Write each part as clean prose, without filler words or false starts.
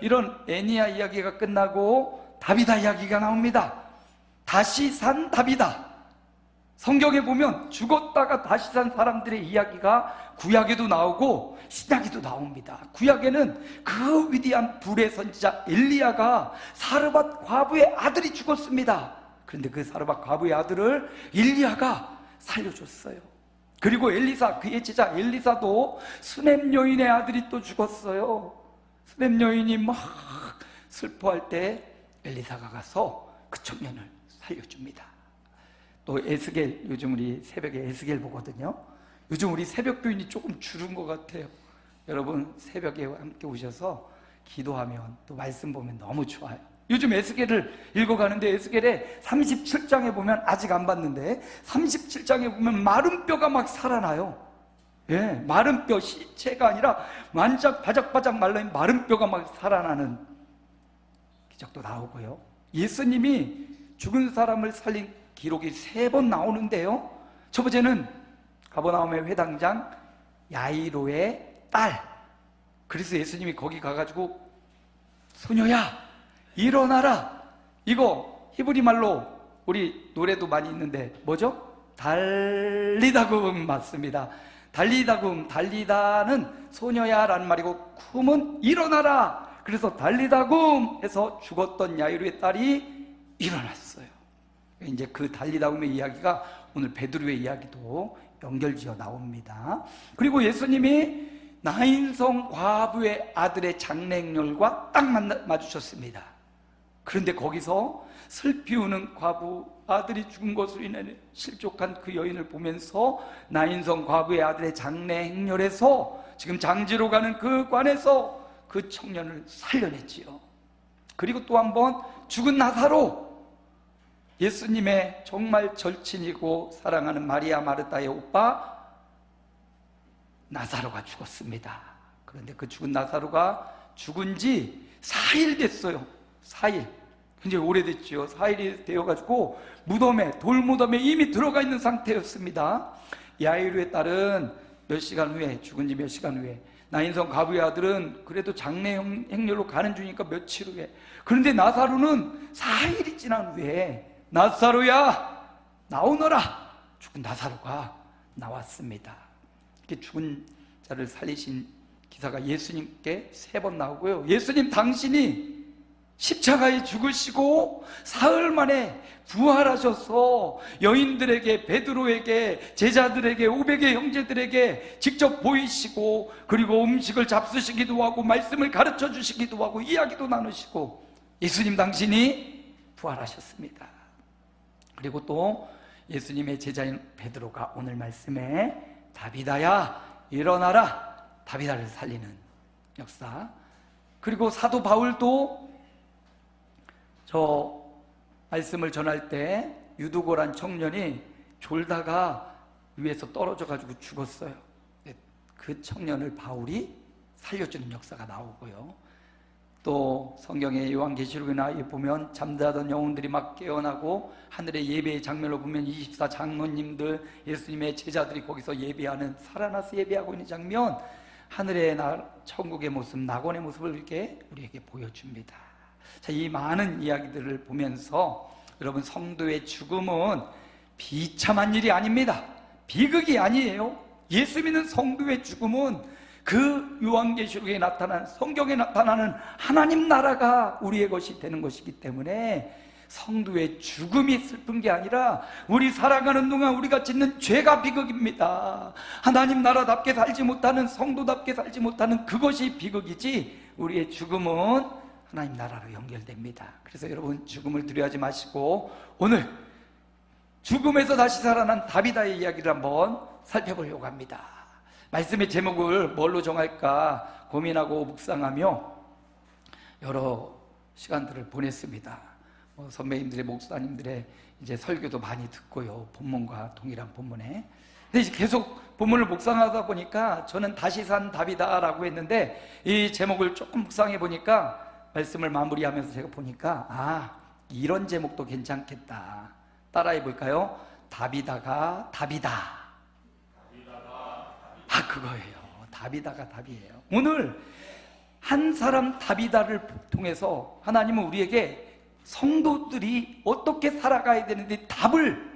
이런 애니야 이야기가 끝나고 다비다 이야기가 나옵니다. 다시 산 다비다. 성경에 보면 죽었다가 다시 산 사람들의 이야기가 구약에도 나오고 신약에도 나옵니다. 구약에는 그 위대한 불의 선지자 엘리야가 사르밧 과부의 아들이 죽었습니다. 그런데 그 사르밧 과부의 아들을 엘리야가 살려줬어요. 그리고 엘리사, 그의 제자 엘리사도 수넴 여인의 아들이 또 죽었어요. 수넴 여인이 막 슬퍼할 때 엘리사가 가서 그 청년을 살려줍니다. 또 에스겔, 요즘 우리 새벽에 에스겔 보거든요. 요즘 우리 새벽 교인이 조금 줄은 것 같아요. 여러분 새벽에 함께 오셔서 기도하면 또 말씀 보면 너무 좋아요. 요즘 에스겔을 읽어가는데 에스겔의 37장에 보면, 아직 안 봤는데 37장에 보면 마른 뼈가 막 살아나요. 예, 마른 뼈, 시체가 아니라 완전 바짝바짝 말라있는 마른 뼈가 막 살아나는 기적도 나오고요. 예수님이 죽은 사람을 살린 기록이 3번 나오는데요. 첫 번째는 가버나움의 회당장 야이로의 딸. 그래서 예수님이 거기 가가지고 소녀야 일어나라. 이거 히브리 말로 우리 노래도 많이 있는데 뭐죠? 달리다굼 맞습니다. 달리다굼, 달리다는 소녀야 라는 말이고 쿰은 일어나라. 그래서 달리다굼 해서 죽었던 야이로의 딸이 일어났어요. 이제 그 달리다굼의 이야기가 오늘 베드로의 이야기도 연결지어 나옵니다. 그리고 예수님이 나인성 과부의 아들의 장례행렬과 딱 마주쳤습니다. 그런데 거기서 슬피 우는 과부 아들이 죽은 것으로 인해 실족한 그 여인을 보면서 나인성 과부의 아들의 장례행렬에서 지금 장지로 가는 그 관에서 그 청년을 살려냈지요. 그리고 또 한 번 죽은 나사로, 예수님의 정말 절친이고 사랑하는 마리아 마르다의 오빠 나사로가 죽었습니다. 그런데 그 죽은 나사로가 죽은 지 4일 됐어요. 4일. 굉장히 오래됐죠. 4일이 되어가지고 무덤에, 돌무덤에 이미 들어가 있는 상태였습니다. 야이로의 딸은 몇 시간 후에, 죽은 지 몇 시간 후에, 나인성 과부의 아들은 그래도 장례 행렬로 가는 중이니까 며칠 후에, 그런데 나사로는 4일이 지난 후에 나사로야 나오너라. 죽은 나사로가 나왔습니다. 이렇게 죽은 자를 살리신 기사가 예수님께 3번 나오고요. 예수님 당신이 십자가에 죽으시고 사흘 만에 부활하셔서 여인들에게, 베드로에게, 제자들에게, 500의 형제들에게 직접 보이시고, 그리고 음식을 잡수시기도 하고 말씀을 가르쳐 주시기도 하고 이야기도 나누시고, 예수님 당신이 부활하셨습니다. 그리고 또 예수님의 제자인 베드로가 오늘 말씀에 다비다야 일어나라, 다비다를 살리는 역사. 그리고 사도 바울도 저 말씀을 전할 때 유두고란 청년이 졸다가 위에서 떨어져 가지고 죽었어요. 그 청년을 바울이 살려주는 역사가 나오고요. 또 성경의 요한계시록이나 보면 잠자던 영혼들이 막 깨어나고 하늘의 예배의 장면을 보면 24장로님들, 예수님의 제자들이 거기서 예배하는, 살아나서 예배하고 있는 장면, 하늘의 천국의 모습, 낙원의 모습을 이렇게 우리에게 보여줍니다. 자, 이 많은 이야기들을 보면서 여러분, 성도의 죽음은 비참한 일이 아닙니다. 비극이 아니에요. 예수 믿는 성도의 죽음은 그 요한계시록에 나타난, 성경에 나타나는 하나님 나라가 우리의 것이 되는 것이기 때문에 성도의 죽음이 슬픈 게 아니라 우리 살아가는 동안 우리가 짓는 죄가 비극입니다. 하나님 나라답게 살지 못하는, 성도답게 살지 못하는 그것이 비극이지, 우리의 죽음은 하나님 나라로 연결됩니다. 그래서 여러분, 죽음을 두려워하지 마시고 오늘 죽음에서 다시 살아난 다비다의 이야기를 한번 살펴보려고 합니다. 말씀의 제목을 뭘로 정할까 고민하고 묵상하며 여러 시간들을 보냈습니다. 선배님들의, 목사님들의 이제 설교도 많이 듣고요. 본문과 동일한 본문에. 근데 이제 계속 본문을 묵상하다 보니까 저는 다시 산 다비다라고 했는데, 이 제목을 조금 묵상해 보니까, 말씀을 마무리하면서 제가 보니까 이런 제목도 괜찮겠다. 따라해 볼까요? 다비다가 답이다. 그거예요. 다비다가 답이에요. 오늘 한 사람 다비다를 통해서 하나님은 우리에게 성도들이 어떻게 살아가야 되는데 답을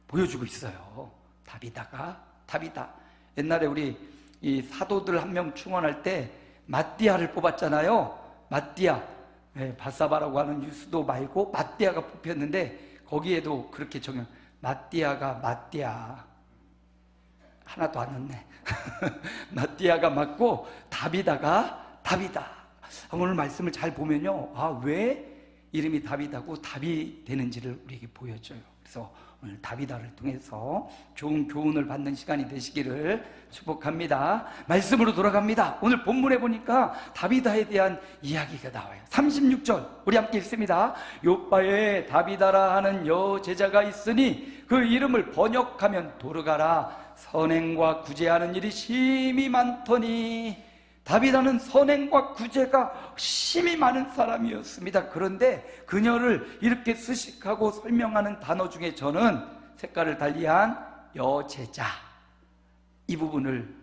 보여주고 있어요. 다비다. 옛날에 우리 이 사도들 한 명 충원할 때 마띠아를 뽑았잖아요. 마띠아, 바사바라고 하는 유수도 말고 마띠아가 뽑혔는데 거기에도 그렇게 적용. 마띠아가 하나도 안 넣네. 마띠아가 맞고 다비다가 다비다. 오늘 말씀을 잘 보면요, 왜 이름이 다비다고 답이 되는지를 우리에게 보여줘요. 그래서 오늘 다비다를 통해서 좋은 교훈을 받는 시간이 되시기를 축복합니다. 말씀으로 돌아갑니다. 오늘 본문에 보니까 다비다에 대한 이야기가 나와요. 36절 우리 함께 읽습니다. 요바에 다비다라 하는 여제자가 있으니 그 이름을 번역하면 도르가라. 선행과 구제하는 일이 심히 많더니. 다비다는 선행과 구제가 심히 많은 사람이었습니다. 그런데 그녀를 이렇게 수식하고 설명하는 단어 중에 저는 색깔을 달리한 여제자, 이 부분을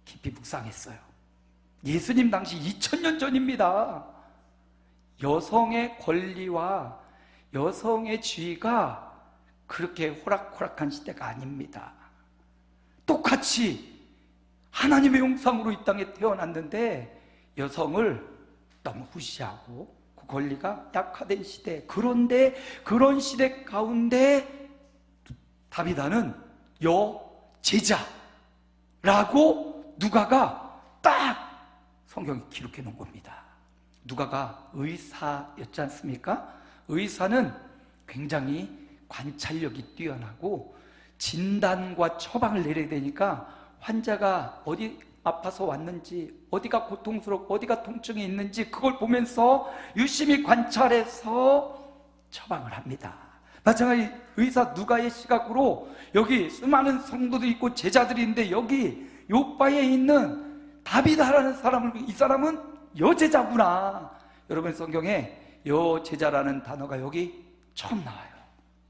깊이 묵상했어요. 예수님 당시 2000년 전입니다. 여성의 권리와 여성의 지위가 그렇게 호락호락한 시대가 아닙니다. 똑같이 하나님의 형상으로 이 땅에 태어났는데 여성을 너무 무시하고 그 권리가 약화된 시대, 그런데 그런 시대 가운데 다비다는 여제자라고 누가가 딱 성경에 기록해 놓은 겁니다. 누가가 의사였지 않습니까? 의사는 굉장히 관찰력이 뛰어나고 진단과 처방을 내려야 되니까 환자가 어디 아파서 왔는지, 어디가 고통스럽고 어디가 통증이 있는지 그걸 보면서 유심히 관찰해서 처방을 합니다. 마찬가지 의사 누가의 시각으로 여기 수많은 성도들이 있고 제자들이 있는데 여기 요바에 있는 다비다라는 사람을, 이 사람은 여제자구나. 여러분 성경에 여제자라는 단어가 여기 처음 나와요.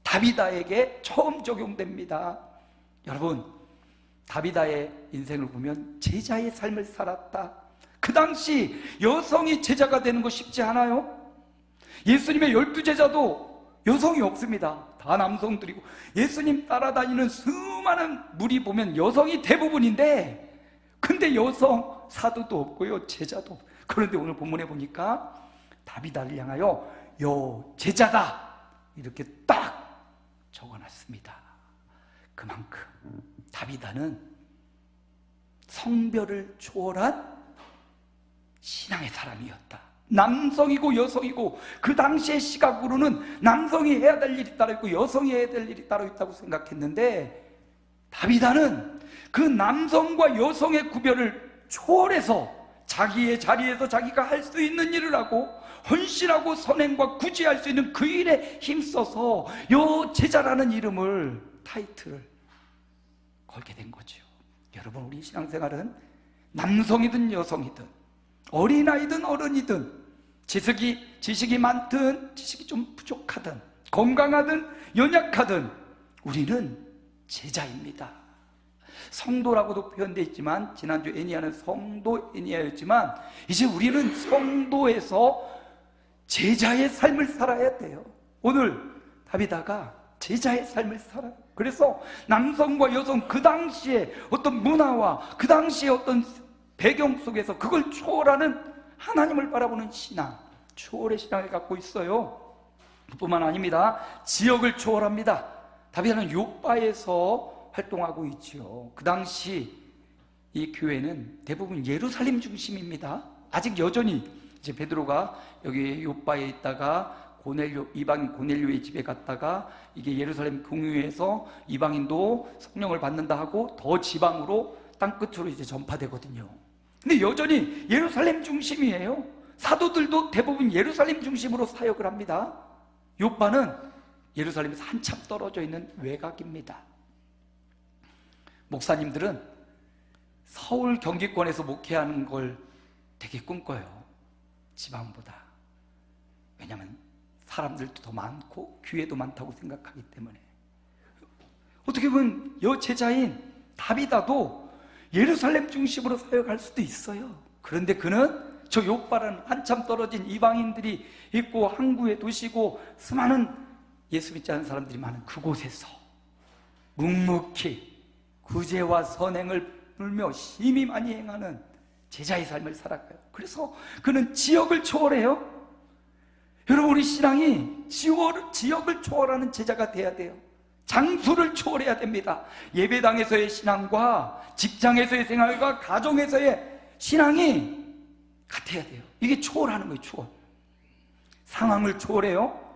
다비다에게 처음 적용됩니다. 여러분, 다비다의 인생을 보면 제자의 삶을 살았다. 그 당시 여성이 제자가 되는 거 쉽지 않아요. 예수님의 12제자도 여성이 없습니다. 다 남성들이고 예수님 따라다니는 수많은 무리 보면 여성이 대부분인데, 근데 여성 사도도 없고요, 제자도 없고. 그런데 오늘 본문에 보니까 다비다를 향하여 여제자다 이렇게 딱 적어놨습니다. 그만큼 다비다는 성별을 초월한 신앙의 사람이었다. 남성이고 여성이고 그 당시의 시각으로는 남성이 해야 될 일이 따로 있고 여성이 해야 될 일이 따로 있다고 생각했는데, 다비다는 그 남성과 여성의 구별을 초월해서 자기의 자리에서 자기가 할 수 있는 일을 하고 헌신하고 선행과 구제할 수 있는 그 일에 힘써서 여제자라는 이름을, 타이틀을 걸게 된 거죠. 여러분, 우리 신앙생활은 남성이든 여성이든 어린아이든 어른이든 지식이 많든 지식이 좀 부족하든 건강하든 연약하든 우리는 제자입니다. 성도라고도 표현되어 있지만 지난주 애니아는 성도 애니아였지만 이제 우리는 성도에서 제자의 삶을 살아야 돼요. 오늘 다비다가 제자의 삶을 살아요. 그래서 남성과 여성 그 당시에 어떤 문화와 그 당시에 어떤 배경 속에서 그걸 초월하는 하나님을 바라보는 신앙, 초월의 신앙을 갖고 있어요. 그뿐만 아닙니다. 지역을 초월합니다. 다비다는 요바에서 활동하고 있지요. 그 당시 이 교회는 대부분 예루살렘 중심입니다. 아직 여전히 이제 베드로가 여기 요바에 있다가 이방인 고넬료의 집에 갔다가 이게 예루살렘 공유에서 이방인도 성령을 받는다 하고 더 지방으로 땅끝으로 이제 전파되거든요. 근데 여전히 예루살렘 중심이에요. 사도들도 대부분 예루살렘 중심으로 사역을 합니다. 요바는 예루살렘에서 한참 떨어져 있는 외곽입니다. 목사님들은 서울 경기권에서 목회하는 걸 되게 꿈꿔요. 지방보다. 왜냐하면 사람들도 더 많고 기회도 많다고 생각하기 때문에. 어떻게 보면 여제자인 다비다도 예루살렘 중심으로 사역할 수도 있어요. 그런데 그는 저 욥바라는 한참 떨어진 이방인들이 있고 항구에 두시고 수많은 예수 믿지 않는 사람들이 많은 그곳에서 묵묵히 구제와 선행을 물며 심히 많이 행하는 제자의 삶을 살아가요. 그래서 그는 지역을 초월해요. 여러분, 우리 신앙이 지역을 초월하는 제자가 돼야 돼요. 장수를 초월해야 됩니다. 예배당에서의 신앙과 직장에서의 생활과 가정에서의 신앙이 같아야 돼요. 이게 초월하는 거예요. 초월. 상황을 초월해요.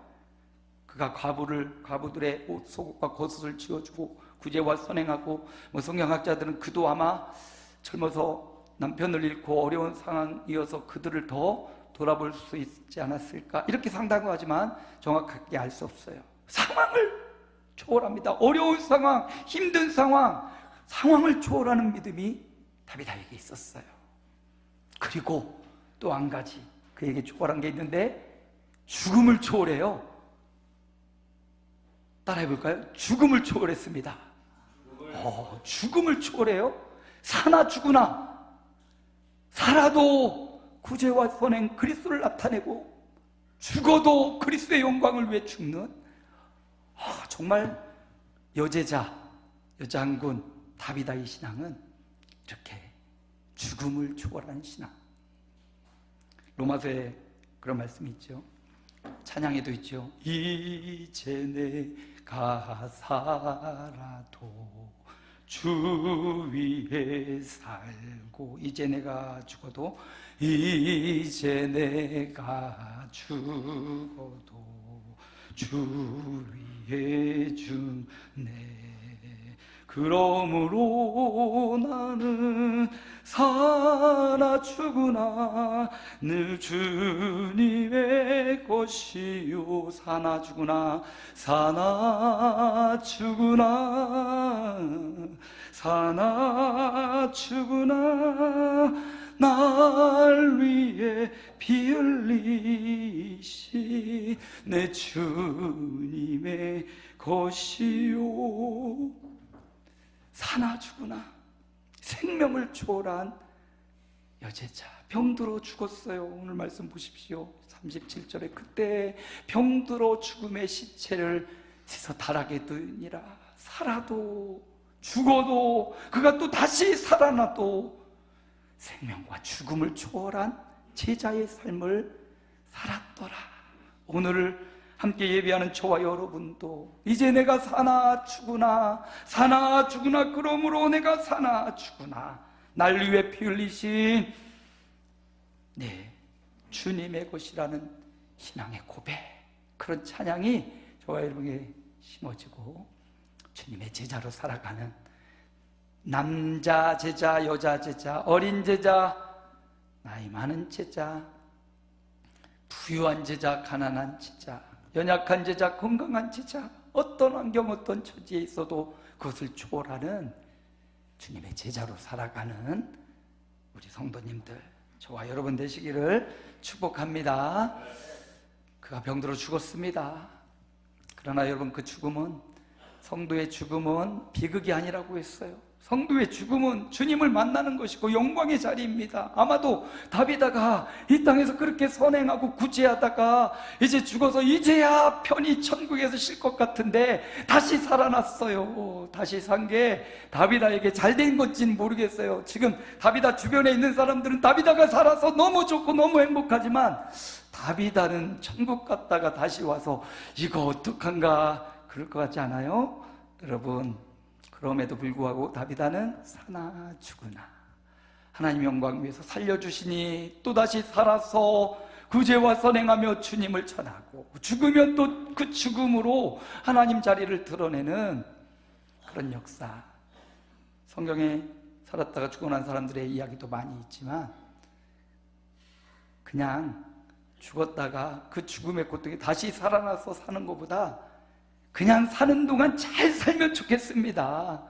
그가 과부들의 옷, 속옷과 겉옷을 지어주고 구제와 선행하고, 성경학자들은 그도 아마 젊어서 남편을 잃고 어려운 상황이어서 그들을 더 돌아볼 수 있지 않았을까, 이렇게 상담하지만 정확하게 알 수 없어요. 상황을 초월합니다. 어려운 상황, 힘든 상황을 초월하는 믿음이 다윗에게 있었어요. 그리고 또 한 가지 그에게 초월한 게 있는데, 죽음을 초월해요. 따라해볼까요? 죽음을 초월했습니다. 죽음을 초월해요. 사나 죽으나 살아도 구제와 선행 그리스도를 나타내고, 죽어도 그리스도의 영광을 위해 죽는, 정말 여장군 다윗의 신앙은 이렇게 죽음을 초월한 신앙. 로마서에 그런 말씀이 있죠. 찬양에도 있죠. 이제 내가 살아도 주 위에 살고, 이제 내가 죽어도, 이제 내가 죽어도 주 위에 죽네. 그러므로 나는 사나 죽으나 늘 주님의 것이요. 사나 죽으나 사나 죽으나 사나 죽으나 날 위해 피 흘리시 내 주님의 것이요. 사나 죽으나 생명을 초월한 여제자, 병들어 죽었어요. 오늘 말씀 보십시오. 37절에 그때 병들어 죽음의 시체를 씻어 달하게 두니라. 살아도 죽어도 그가 또 다시 살아나도 생명과 죽음을 초월한 제자의 삶을 살았더라. 오늘 함께 예배하는 저와 여러분도 이제 내가 사나 죽으나 사나 죽으나 그러므로 내가 사나 죽으나 날 위해 피 흘리신 주님의 것이라는 신앙의 고백, 그런 찬양이 저와 여러분에게 심어지고 주님의 제자로 살아가는 남자 제자, 여자 제자, 어린 제자, 나이 많은 제자, 부유한 제자, 가난한 제자, 연약한 제자, 건강한 제자, 어떤 환경, 어떤 처지에 있어도 그것을 초월하는 주님의 제자로 살아가는 우리 성도님들, 저와 여러분 되시기를 축복합니다. 그가 병들어 죽었습니다. 그러나 여러분, 그 죽음은, 성도의 죽음은 비극이 아니라고 했어요. 성도의 죽음은 주님을 만나는 것이고 영광의 자리입니다. 아마도 다비다가 이 땅에서 그렇게 선행하고 구제하다가 이제 죽어서 이제야 편히 천국에서 쉴 것 같은데 다시 살아났어요. 다시 산 게 다비다에게 잘된 건지는 모르겠어요. 지금 다비다 주변에 있는 사람들은 다비다가 살아서 너무 좋고 너무 행복하지만, 다비다는 천국 갔다가 다시 와서 이거 어떡한가 그럴 것 같지 않아요? 여러분, 그럼에도 불구하고 다비다는 사나 죽으나 하나님 영광 위해서 살려주시니 또다시 살아서 구제와 선행하며 주님을 전하고, 죽으면 또 그 죽음으로 하나님 자리를 드러내는 그런 역사. 성경에 살았다가 죽고 난 사람들의 이야기도 많이 있지만, 그냥 죽었다가 그 죽음의 고통에 다시 살아나서 사는 것보다 그냥 사는 동안 잘 살면 좋겠습니다.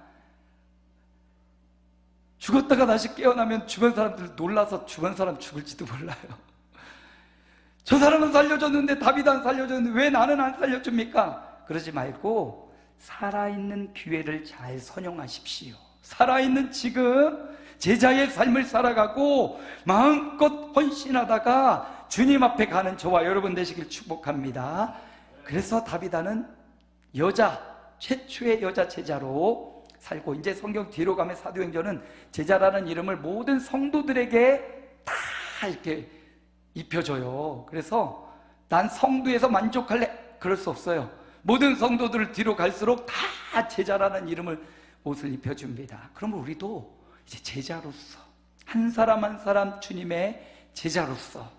죽었다가 다시 깨어나면 주변 사람들 놀라서 주변 사람 죽을지도 몰라요. 저 사람은 살려줬는데 다윗 안 살려줬는데 왜 나는 안 살려줍니까? 그러지 말고 살아있는 기회를 잘 선용하십시오. 살아있는 지금 제자의 삶을 살아가고 마음껏 헌신하다가 주님 앞에 가는 저와 여러분 되시길 축복합니다. 그래서 다비다는 최초의 여자 제자로 살고, 이제 성경 뒤로 가면 사도행전은 제자라는 이름을 모든 성도들에게 다 이렇게 입혀줘요. 그래서 난 성도에서 만족할래? 그럴 수 없어요. 모든 성도들을 뒤로 갈수록 다 제자라는 옷을 입혀줍니다. 그러면 우리도 이제 제자로서, 한 사람 한 사람 주님의 제자로서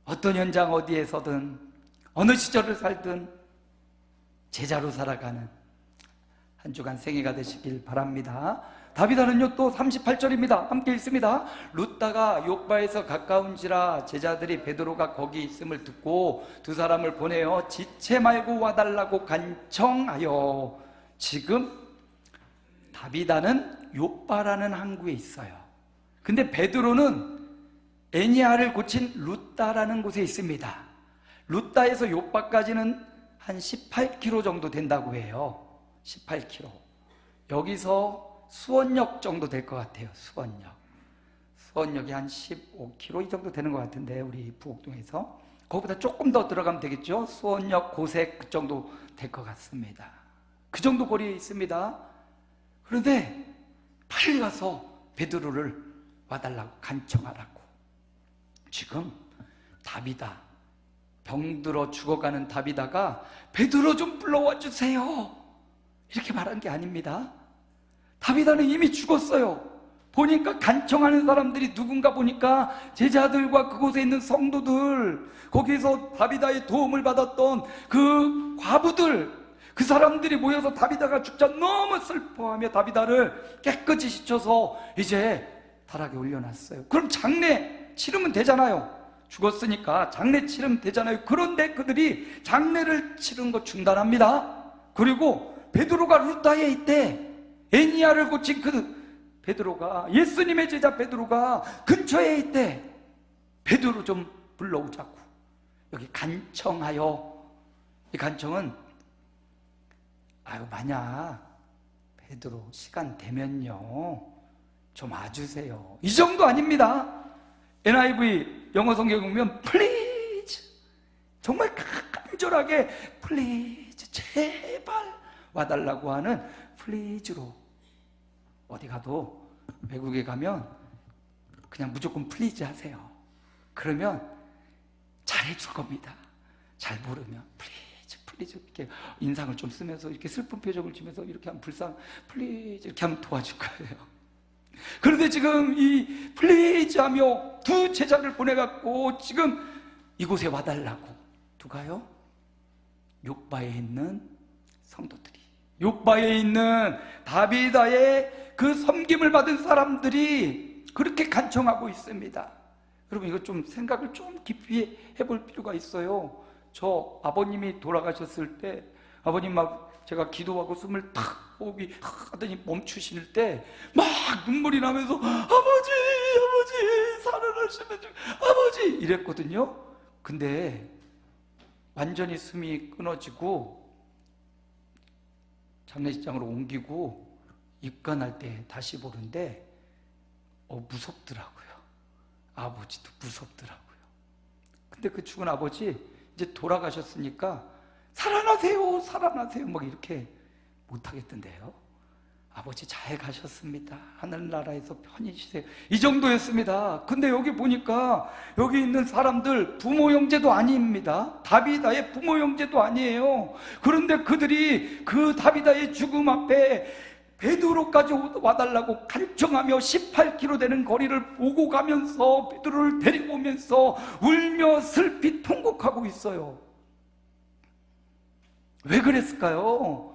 어떤 현장 어디에서든 어느 시절을 살든 제자로 살아가는 한 주간 생애가 되시길 바랍니다. 다비다는요 또 38절입니다. 함께 읽습니다. 룻다가 욥바에서 가까운지라 제자들이 베드로가 거기 있음을 듣고 두 사람을 보내어 지체 말고 와달라고 간청하여. 지금 다비다는 욥바라는 항구에 있어요. 근데 베드로는 애니아를 고친 룻다라는 곳에 있습니다. 룻다에서 욥바까지는 한 18km 정도 된다고 해요. 18km. 여기서 수원역 정도 될 것 같아요. 수원역이 한 15km 이 정도 되는 것 같은데, 우리 부곡동에서 그거보다 조금 더 들어가면 되겠죠. 수원역 고색 그 정도 될 것 같습니다. 그 정도 거리에 있습니다. 그런데 빨리 가서 베드로를 와달라고 간청하라고. 지금 다비다, 병들어 죽어가는 다비다가 베드로 좀 불러와 주세요 이렇게 말한 게 아닙니다. 다비다는 이미 죽었어요. 보니까 간청하는 사람들이 누군가 보니까 제자들과 그곳에 있는 성도들, 거기에서 다비다의 도움을 받았던 그 과부들, 그 사람들이 모여서 다비다가 죽자 너무 슬퍼하며 다비다를 깨끗이 씻어서 이제 다락에 올려놨어요. 그럼 장례 치르면 되잖아요. 죽었으니까 장례 치르면 되잖아요. 그런데 그들이 장례를 치른 거 중단합니다. 그리고 베드로가 룻다에 있대. 애니아를 고친 그 베드로가, 예수님의 제자 베드로가 근처에 있대. 베드로 좀 불러오자고. 여기 간청하여. 이 간청은 만약 베드로 시간 되면요 좀 와주세요, 이 정도 아닙니다. NIV 영어 성경에 보면 please, 정말 간절하게 please, 제발 와달라고 하는 please로, 어디 가도 외국에 가면 그냥 무조건 please 하세요. 그러면 잘해줄 겁니다. 잘 모르면 please 이렇게 인상을 좀 쓰면서 이렇게 슬픈 표정을 지면서 이렇게 하면 please 이렇게 하면 도와줄 거예요. 그런데 지금 이 please 하며 두 제자를 보내갖고 지금 이곳에 와달라고. 누가요? 욥바에 있는 성도들이, 욥바에 있는 다비다의 그 섬김을 받은 사람들이 그렇게 간청하고 있습니다. 여러분, 이거 좀 생각을 좀 깊이 해볼 필요가 있어요. 저 아버님이 돌아가셨을 때, 아버님 막 제가 기도하고 숨을 탁 호흡이 하더니 멈추실 때 막 눈물이 나면서 아버지 살아나시면 좀 아버지 이랬거든요. 근데 완전히 숨이 끊어지고 장례식장으로 옮기고 입관할 때 다시 보는데 무섭더라고요. 아버지도 무섭더라고요. 근데 그 죽은 아버지 이제 돌아가셨으니까 살아나세요 막 이렇게 못하겠던데요. 아버지 잘 가셨습니다, 하늘나라에서 편히 쉬세요, 이 정도였습니다. 근데 여기 보니까 여기 있는 사람들 부모 형제도 아닙니다. 다비다의 부모 형제도 아니에요. 그런데 그들이 그 다비다의 죽음 앞에 베드로까지 와달라고 간청하며 18km 되는 거리를 오고 가면서 베드로를 데리고 오면서 울며 슬피 통곡하고 있어요. 왜 그랬을까요?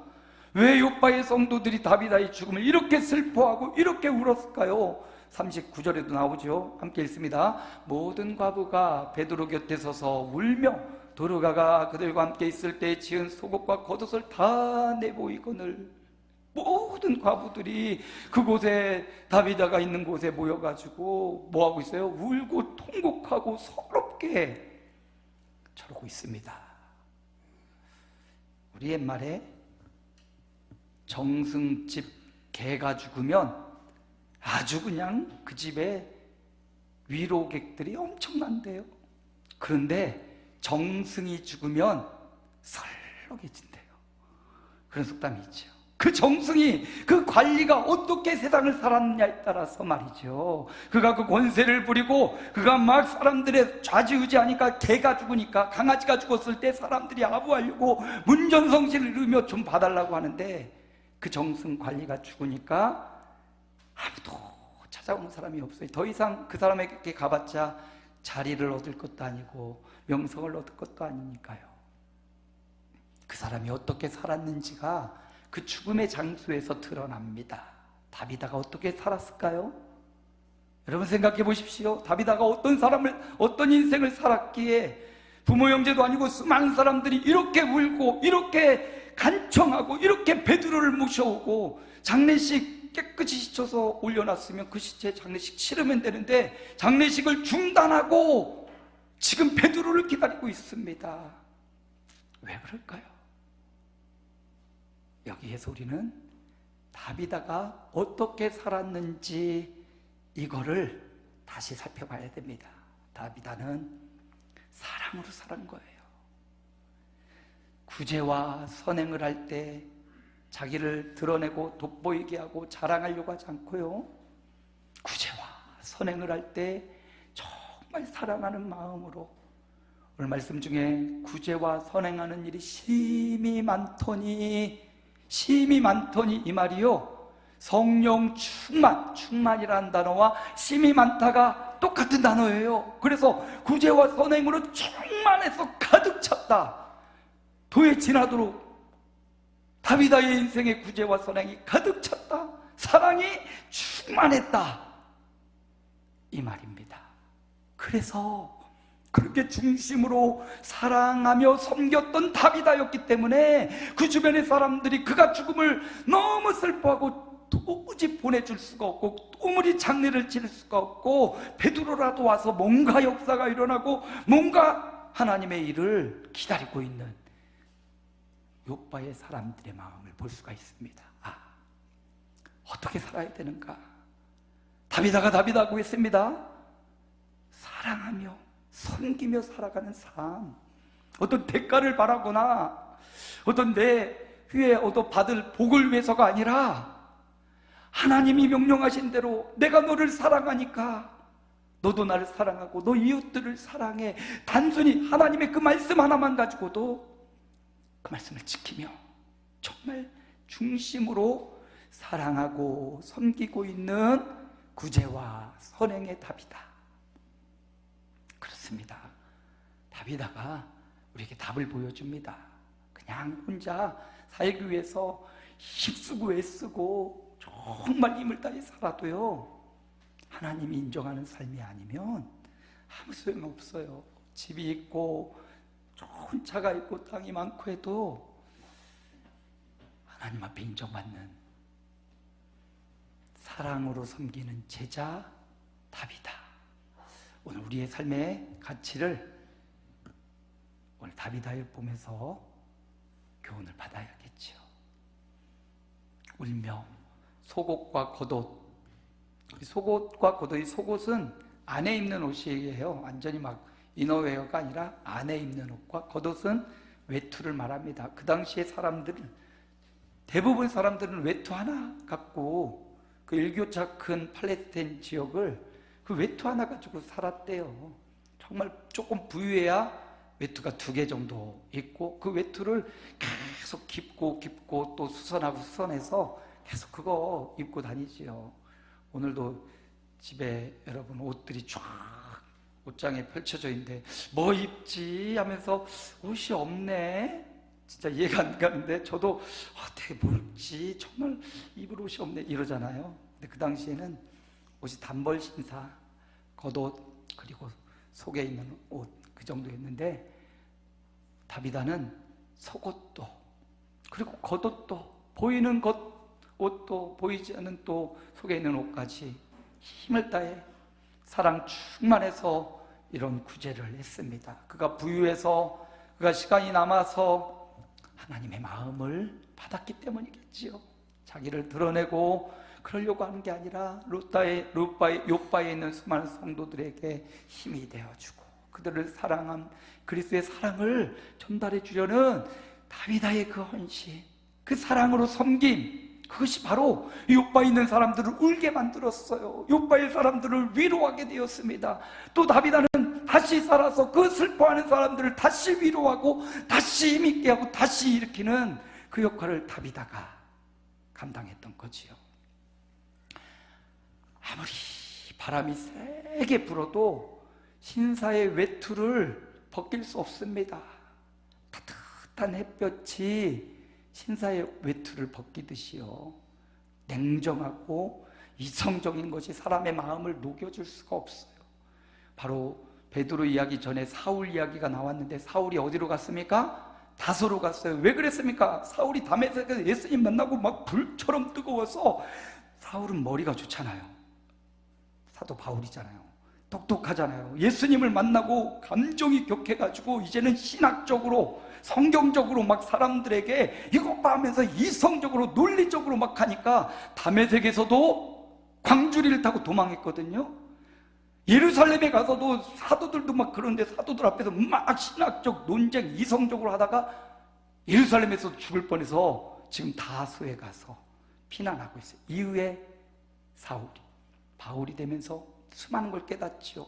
왜 욥바의 성도들이 다비다의 죽음을 이렇게 슬퍼하고 이렇게 울었을까요? 39절에도 나오죠. 함께 읽습니다. 모든 과부가 베드로 곁에 서서 울며 도르가가 그들과 함께 있을 때 지은 속옷과 겉옷을 다 내보이거늘. 모든 과부들이 그곳에, 다비다가 있는 곳에 모여가지고 뭐하고 있어요? 울고 통곡하고 서럽게 저러고 있습니다. 우리 옛말에 정승집 개가 죽으면 아주 그냥 그 집에 위로객들이 엄청난데요. 그런데 정승이 죽으면 설렁해진대요. 그런 속담이 있죠. 그 정승이, 그 관리가 어떻게 세상을 살았느냐에 따라서 말이죠. 그가 그 권세를 부리고 그가 막 사람들의 좌지우지하니까, 개가 죽으니까, 강아지가 죽었을 때 사람들이 아부하려고 문전성시를 이루며 좀 봐달라고 하는데, 그 정승 관리가 죽으니까 아무도 찾아오는 사람이 없어요. 더 이상 그 사람에게 가봤자 자리를 얻을 것도 아니고 명성을 얻을 것도 아니니까요. 그 사람이 어떻게 살았는지가 그 죽음의 장소에서 드러납니다. 다비다가 어떻게 살았을까요? 여러분 생각해 보십시오. 다비다가 어떤 인생을 살았기에 부모 형제도 아니고 수많은 사람들이 이렇게 울고 이렇게 간청하고 이렇게 베드로를 모셔오고 장례식 깨끗이 씻어서 올려놨으면 그 시체 장례식 치르면 되는데 장례식을 중단하고 지금 베드로를 기다리고 있습니다. 왜 그럴까요? 여기에서 우리는 다비다가 어떻게 살았는지 이거를 다시 살펴봐야 됩니다. 다비다는 사랑으로 살은 거예요. 구제와 선행을 할 때 자기를 드러내고 돋보이게 하고 자랑하려고 하지 않고요, 구제와 선행을 할 때 정말 사랑하는 마음으로, 오늘 말씀 중에 구제와 선행하는 일이 심히 많더니 이 말이요, 성령 충만이라는 단어와 심히 많다가 똑같은 단어예요. 그래서 구제와 선행으로 충만해서 가득 찼다. 도에 지나도록 다비다의 인생의 구제와 선행이 가득 찼다. 사랑이 충만했다, 이 말입니다. 그래서 그렇게 중심으로 사랑하며 섬겼던 다비다였기 때문에 그 주변의 사람들이 그가 죽음을 너무 슬퍼하고 도무지 보내줄 수가 없고 도무지 장례를 치를 수가 없고 베드로라도 와서 뭔가 역사가 일어나고 뭔가 하나님의 일을 기다리고 있는 요바의 사람들의 마음을 볼 수가 있습니다. 어떻게 살아야 되는가? 다비다고 했습니다. 사랑하며 섬기며 살아가는 삶, 어떤 대가를 바라거나 어떤 내 후에 얻어받을 복을 위해서가 아니라 하나님이 명령하신 대로 내가 너를 사랑하니까 너도 나를 사랑하고 너 이웃들을 사랑해. 단순히 하나님의 그 말씀 하나만 가지고도 그 말씀을 지키며 정말 중심으로 사랑하고 섬기고 있는 구제와 선행의 다비다. 그렇습니다. 다비다가 우리에게 답을 보여줍니다. 그냥 혼자 살기 위해서 힘쓰고 애쓰고 정말 힘을 다해 살아도요, 하나님이 인정하는 삶이 아니면 아무 소용없어요. 집이 있고 좋은 차가 있고 땅이 많고 해도 하나님 앞에 인정받는 사랑으로 섬기는 제자 다비다. 오늘 우리의 삶의 가치를 오늘 다비다를 보면서 교훈을 받아야겠죠. 울며 속옷과 겉옷, 속옷과 겉옷, 이 속옷은 안에 입는 옷이에요. 완전히 막 이너웨어가 아니라 안에 입는 옷과 겉옷은 외투를 말합니다. 그 당시에 사람들은, 대부분 사람들은 외투 하나 갖고 그 일교차 큰 팔레스타인 지역을 그 외투 하나 가지고 살았대요. 정말 조금 부유해야 외투가 2개 정도 있고 그 외투를 계속 깊고 또 수선해서 계속 그거 입고 다니지요. 오늘도 집에 여러분 옷들이 쫙 옷장에 펼쳐져 있는데 뭐 입지 하면서 옷이 없네. 진짜 이해가 안 가는데 저도 어떻게 뭐 입지, 정말 입을 옷이 없네 이러잖아요. 근데 그 당시에는 옷이 단벌 신사, 겉옷 그리고 속에 있는 옷, 그 정도였는데 다비다는 속옷도 그리고 겉옷도, 보이는 옷도 보이지 않는 또 속에 있는 옷까지 힘을 다해 사랑 충만해서 이런 구제를 했습니다. 그가 부유해서, 그가 시간이 남아서 하나님의 마음을 받았기 때문이겠지요. 자기를 드러내고 그러려고 하는 게 아니라 욥바에 있는 수많은 성도들에게 힘이 되어주고 그들을 사랑한 그리스도의 사랑을 전달해 주려는 다비다의 그 헌신, 그 사랑으로 섬김, 그것이 바로 욥바에 있는 사람들을 울게 만들었어요. 욥바의 사람들을 위로하게 되었습니다. 또 다비다는 다시 살아서 그 슬퍼하는 사람들을 다시 위로하고 다시 힘있게 하고 다시 일으키는 그 역할을 다비다가 감당했던 거지요. 아무리 바람이 세게 불어도 신사의 외투를 벗길 수 없습니다. 따뜻한 햇볕이 신사의 외투를 벗기듯이요, 냉정하고 이성적인 것이 사람의 마음을 녹여줄 수가 없어요. 바로 베드로 이야기 전에 사울 이야기가 나왔는데 사울이 어디로 갔습니까? 다소로 갔어요. 왜 그랬습니까? 사울이 다메섹에서 예수님 만나고 막 불처럼 뜨거워서, 사울은 머리가 좋잖아요. 사도 바울이잖아요. 똑똑하잖아요. 예수님을 만나고 감정이 격해가지고 이제는 신학적으로 성경적으로 막 사람들에게 이것 봐 하면서 이성적으로 논리적으로 막 하니까 다메섹에서도 광주리를 타고 도망했거든요. 예루살렘에 가서도 사도들도 막 그런데 사도들 앞에서 막 신학적 논쟁 이성적으로 하다가 예루살렘에서 죽을 뻔해서 지금 다소에 가서 피난하고 있어요. 이후에 사울이 바울이 되면서 수많은 걸 깨닫지요.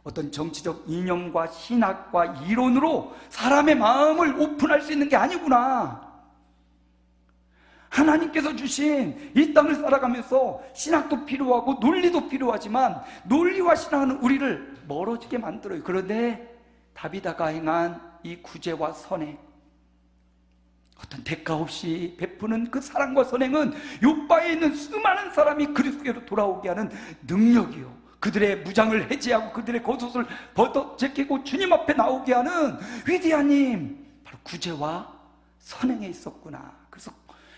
어떤 정치적 이념과 신학과 이론으로 사람의 마음을 오픈할 수 있는 게 아니구나. 하나님께서 주신 이 땅을 살아가면서 신학도 필요하고 논리도 필요하지만 논리와 신학은 우리를 멀어지게 만들어요. 그런데 다비다가 행한 이 구제와 선행, 어떤 대가 없이 베푸는 그 사랑과 선행은 욥바에 있는 수많은 사람이 그리스도로 돌아오게 하는 능력이요, 그들의 무장을 해제하고 그들의 겉옷을 벗어제끼고 주님 앞에 나오게 하는 위대한 힘, 바로 구제와 선행에 있었구나. 그래서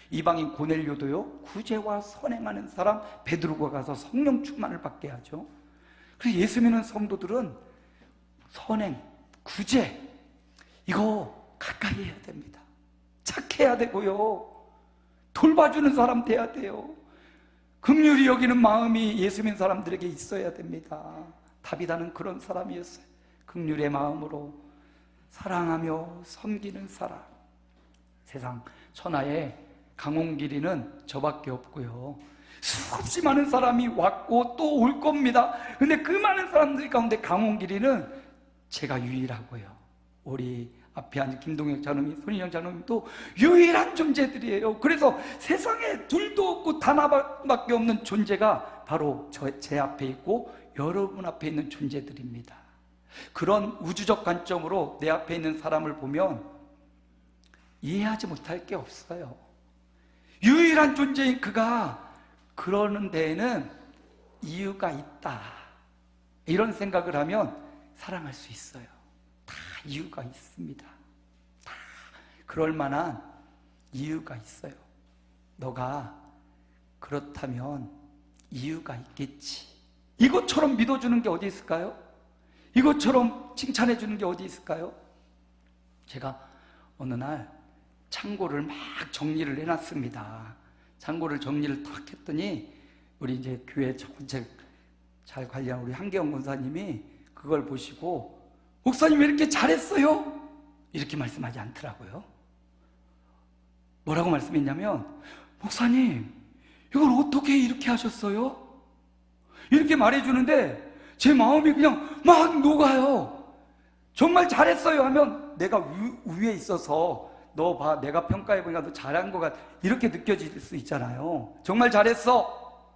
이방인 고넬료도요, 구제와 선행하는 사람 베드로가 가서 성령 충만을 받게 하죠. 그래서 예수 믿는 성도들은 선행, 구제, 이거 가까이 해야 됩니다. 착해야 되고요, 돌봐주는 사람 돼야 돼요. 긍휼히 여기는 마음이 예수 믿는 사람들에게 있어야 됩니다. 다비다는 그런 사람이었어요. 긍휼의 마음으로 사랑하며 섬기는 사람. 세상 천하에 강홍길이는 저밖에 없고요, 수없이 많은 사람이 왔고 또 올 겁니다. 근데 그 많은 사람들 가운데 강홍길이는 제가 유일하고요, 우리 앞에 앉은 김동혁 장로님, 손인영 장로님도 유일한 존재들이에요. 그래서 세상에 둘도 없고 단 하나밖에 없는 존재가 바로 제 앞에 있고 여러분 앞에 있는 존재들입니다. 그런 우주적 관점으로 내 앞에 있는 사람을 보면 이해하지 못할 게 없어요. 유일한 존재인 그가 그러는 데에는 이유가 있다, 이런 생각을 하면 사랑할 수 있어요. 다 이유가 있습니다. 다 그럴 만한 이유가 있어요. 너가 그렇다면 이유가 있겠지. 이것처럼 믿어주는 게 어디 있을까요? 이것처럼 칭찬해주는 게 어디 있을까요? 제가 어느 날 창고를 막 정리를 해놨습니다. 창고를 정리를 탁 했더니 우리 이제 교회 전체 잘 관리한 우리 한계영 권사님이 그걸 보시고, 목사님 왜 이렇게 잘했어요? 이렇게 말씀하지 않더라고요. 뭐라고 말씀했냐면, 목사님 이걸 어떻게 이렇게 하셨어요? 이렇게 말해주는데 제 마음이 그냥 막 녹아요. 정말 잘했어요 하면 내가 위에 있어서 너 봐, 내가 평가해보니까 너 잘한 것 같아, 이렇게 느껴질 수 있잖아요. 정말 잘했어.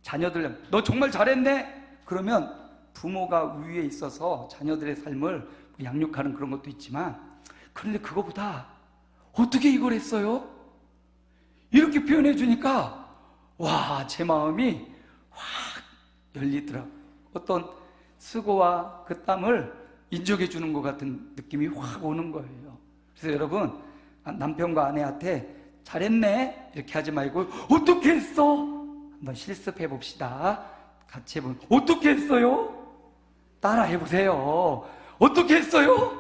자녀들 너 정말 잘했네. 그러면 부모가 위에 있어서 자녀들의 삶을 양육하는 그런 것도 있지만, 그런데 그거보다 어떻게 이걸 했어요? 이렇게 표현해 주니까 와, 제 마음이 확 열리더라고요. 어떤 수고와 그 땀을 인정해 주는 것 같은 느낌이 확 오는 거예요. 그래서 여러분, 남편과 아내한테 잘했네 이렇게 하지 말고 어떻게 했어? 한번 실습해 봅시다. 같이 해보면 어떻게 했어요? 따라 해보세요. 어떻게 했어요?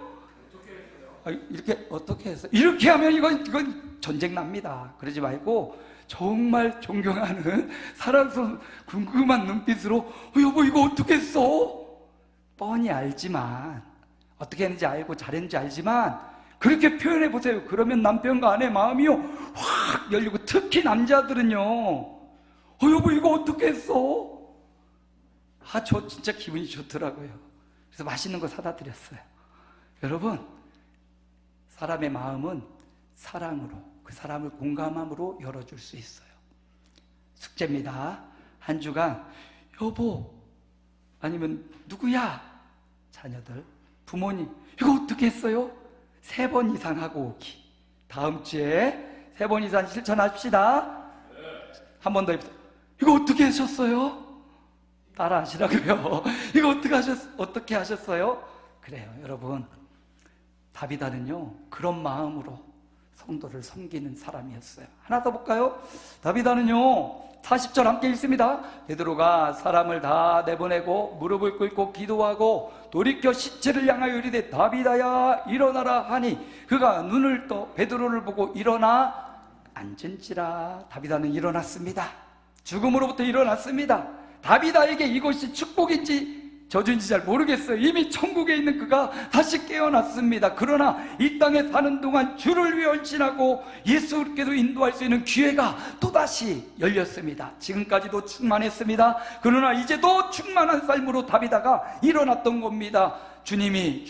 이렇게 어떻게 했어요? 이렇게 하면 이건 전쟁 납니다. 그러지 말고 정말 존경하는 사랑스러운 궁금한 눈빛으로 여보 이거 어떻게 했어? 뻔히 알지만, 어떻게 했는지 알고 잘했는지 알지만 그렇게 표현해 보세요. 그러면 남편과 아내 마음이요 확 열리고, 특히 남자들은요 여보 이거 어떻게 했어? 저 진짜 기분이 좋더라고요. 그래서 맛있는 거 사다 드렸어요. 여러분, 사람의 마음은 사랑으로, 그 사람을 공감함으로 열어줄 수 있어요. 숙제입니다. 한 주간 여보 아니면 누구야, 자녀들, 부모님 이거 어떻게 했어요? 3번 이상 하고 오기. 다음 주에 3번 이상 실천합시다. 한 번 더 해보세요. 이거 어떻게 하셨어요? 따라 하시라고요. 이거 어떻게 하셨어요? 그래요. 여러분, 다비다는요 그런 마음으로 성도를 섬기는 사람이었어요. 하나 더 볼까요? 다비다는요 40절 함께 읽습니다. 베드로가 사람을 다 내보내고 무릎을 꿇고 기도하고 돌이켜 시체를 향하여 이르되 다비다야 일어나라 하니 그가 눈을 떠 베드로를 보고 일어나 앉은지라. 다비다는 일어났습니다. 죽음으로부터 일어났습니다. 다비다에게 이것이 축복인지 저주인지 잘 모르겠어요. 이미 천국에 있는 그가 다시 깨어났습니다. 그러나 이 땅에 사는 동안 주를 위해 헌신하고 예수께서 인도할 수 있는 기회가 또다시 열렸습니다. 지금까지도 충만했습니다. 그러나 이제 더 충만한 삶으로 다비다가 일어났던 겁니다. 주님이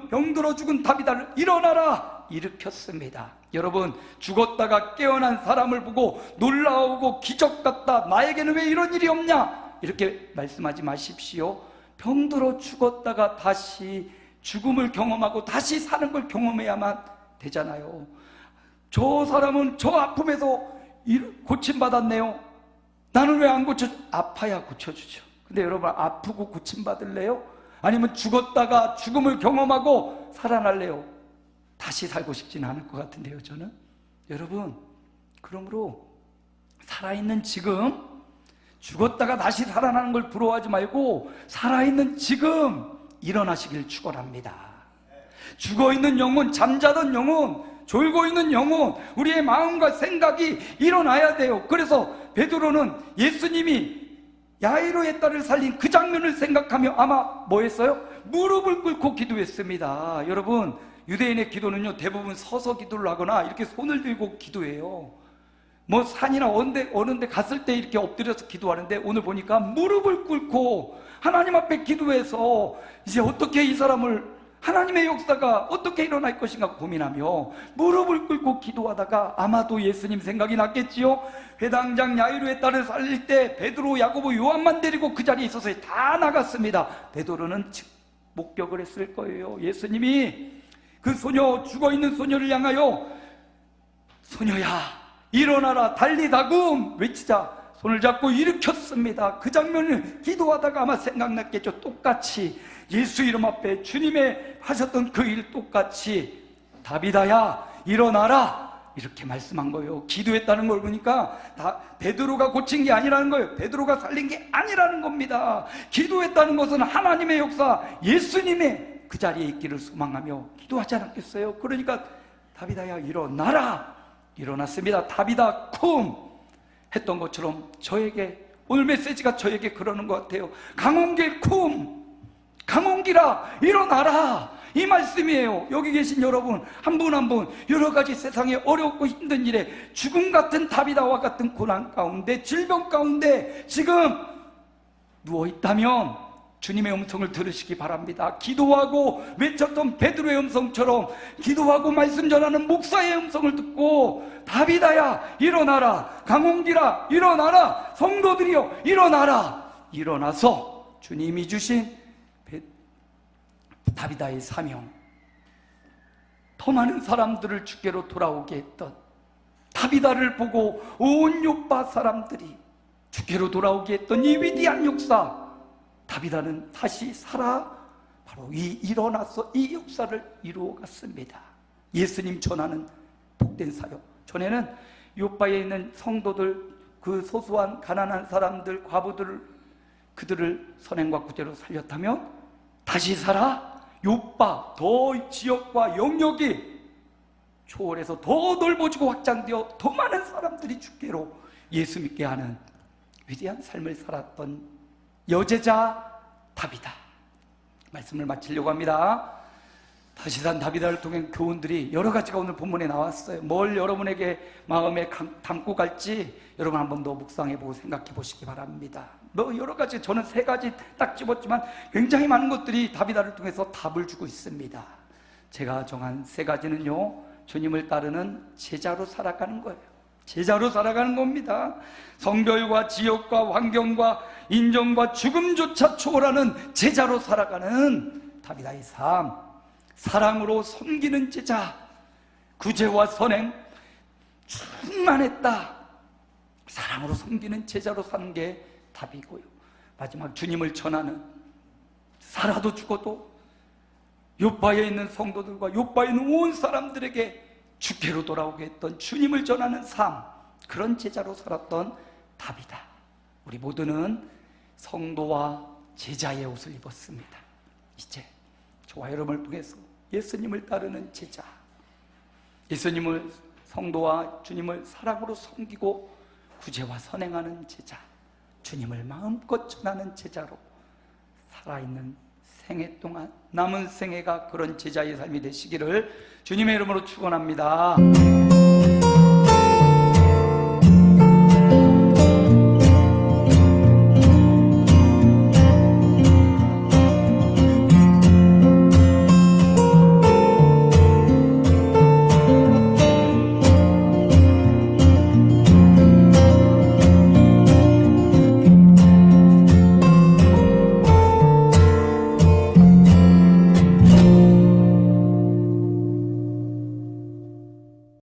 병들어 죽은 다비다를 일어나라 일으켰습니다. 여러분, 죽었다가 깨어난 사람을 보고 놀라우고 기적 같다, 나에게는 왜 이런 일이 없냐, 이렇게 말씀하지 마십시오. 병들어 죽었다가 다시 죽음을 경험하고 다시 사는 걸 경험해야만 되잖아요. 저 사람은 저 아픔에서 고침받았네요. 나는 왜 안 고쳐줘? 아파야 고쳐주죠. 근데 여러분, 아프고 고침받을래요? 아니면 죽었다가 죽음을 경험하고 살아날래요? 다시 살고 싶지는 않을 것 같은데요, 저는. 여러분, 그러므로 살아있는 지금, 죽었다가 다시 살아나는 걸 부러워하지 말고 살아있는 지금 일어나시길 축원합니다. 죽어있는 영혼, 잠자던 영혼, 졸고 있는 영혼, 우리의 마음과 생각이 일어나야 돼요. 그래서 베드로는 예수님이 야이로의 딸을 살린 그 장면을 생각하며 아마 뭐 했어요? 무릎을 꿇고 기도했습니다. 여러분, 유대인의 기도는요 대부분 서서 기도를 하거나 이렇게 손을 들고 기도해요. 뭐 산이나 어느 데 갔을 때 이렇게 엎드려서 기도하는데, 오늘 보니까 무릎을 꿇고 하나님 앞에 기도해서 이제 어떻게 이 사람을, 하나님의 역사가 어떻게 일어날 것인가 고민하며 무릎을 꿇고 기도하다가 아마도 예수님 생각이 났겠지요. 회당장 야이로의 딸을 살릴 때 베드로, 야고보, 요한만 데리고 그 자리에 있어서 다 나갔습니다. 베드로는 목격을 했을 거예요. 예수님이 그 소녀, 죽어있는 소녀를 향하여 소녀야 일어나라 달리다금 외치자 손을 잡고 일으켰습니다. 그 장면을 기도하다가 아마 생각났겠죠. 똑같이 예수 이름 앞에 주님의 하셨던 그 일 똑같이 다비다야 일어나라 이렇게 말씀한 거예요. 기도했다는 걸 보니까 다 베드로가 고친 게 아니라는 거예요. 베드로가 살린 게 아니라는 겁니다. 기도했다는 것은 하나님의 역사, 예수님의 그 자리에 있기를 소망하며 기도하지 않았겠어요? 그러니까 다비다야 일어나라 일어났습니다. 다비다 쿰 했던 것처럼 저에게 오늘 메시지가 저에게 그러는 것 같아요. 강홍길 쿰, 강홍길아 일어나라 이 말씀이에요. 여기 계신 여러분 한 분 한 분 여러 가지 세상에 어렵고 힘든 일에 죽음 같은 다비다와 같은 고난 가운데, 질병 가운데 지금 누워있다면 주님의 음성을 들으시기 바랍니다. 기도하고 외쳤던 베드로의 음성처럼 기도하고 말씀 전하는 목사의 음성을 듣고 다비다야 일어나라, 강홍기라 일어나라, 성도들이여 일어나라, 일어나서 주님이 주신 다비다의 사명, 더 많은 사람들을 주께로 돌아오게 했던, 다비다를 보고 온 요파 사람들이 주께로 돌아오게 했던 이 위대한 역사, 다비다는 다시 살아 바로 일어나서 이 역사를 이루어갔습니다. 예수님 전하는 복된 사역. 전에는 요파에 있는 성도들, 그 소소한 가난한 사람들, 과부들을, 그들을 선행과 구제로 살렸다면 다시 살아 요파 더 지역과 영역이 초월해서 더 넓어지고 확장되어 더 많은 사람들이 주께로 예수 믿게 하는 위대한 삶을 살았던 여제자 다비다. 말씀을 마치려고 합니다. 다시산 다비다를 통한 교훈들이 여러 가지가 오늘 본문에 나왔어요. 뭘 여러분에게 마음에 담고 갈지 여러분 한 번 더 묵상해보고 생각해보시기 바랍니다. 뭐 여러 가지, 저는 3가지 딱 집었지만 굉장히 많은 것들이 다비다를 통해서 답을 주고 있습니다. 제가 정한 3가지는요, 주님을 따르는 제자로 살아가는 거예요. 제자로 살아가는 겁니다. 성별과 지역과 환경과 인정과 죽음조차 초월하는 제자로 살아가는 다비다의 삶, 사랑으로 섬기는 제자, 구제와 선행 충만했다. 사랑으로 섬기는 제자로 사는 게 답이고요. 마지막 주님을 전하는, 살아도 죽어도 요파에 있는 성도들과 요파에 있는 온 사람들에게 주께로 돌아오게 했던 주님을 전하는 삶, 그런 제자로 살았던 다비다. 우리 모두는 성도와 제자의 옷을 입었습니다. 이제 저와 여러분을 통해서 예수님을 따르는 제자, 예수님을, 성도와 주님을 사랑으로 섬기고 구제와 선행하는 제자, 주님을 마음껏 전하는 제자로 살아있는 생애 동안, 남은 생애가 그런 제자의 삶이 되시기를 주님의 이름으로 축원합니다.